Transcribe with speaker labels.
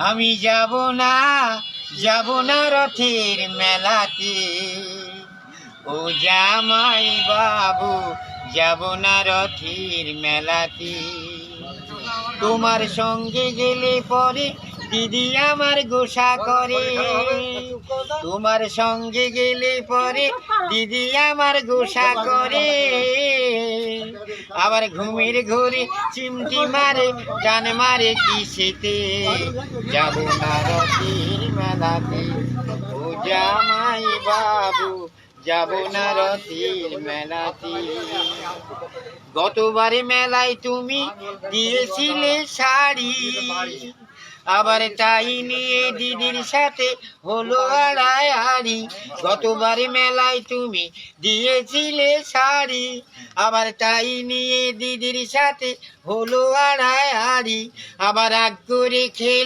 Speaker 1: আমি যাব না রথের মেলাতে, ও জামাই বাবু যাব না রথের মেলাতে। তোমার সঙ্গে গেলে পরে দিদি আমার গোসা করে, তোমার সঙ্গে গেলে পরে দিদি আমার গোসা করে। আবার ঘুমের ঘরে চিমটি মারে, গান মারে কিসেতে, যাব না রথের মেলাতে, ও জামাই বাবু যাব না রথের মেলাতে। গতবারে মেলায় তুমি দিয়েছিলে শাড়ি, আবার তাই নিয়ে দিদির সাথে হলো আড়াআড়ি। গতবারে মেলায় তুমি দিয়েছিলে শাড়ি, আবার তাই নিয়ে দিদির সাথে হলো আড়াআড়ি। আবার রাগ করে খেলে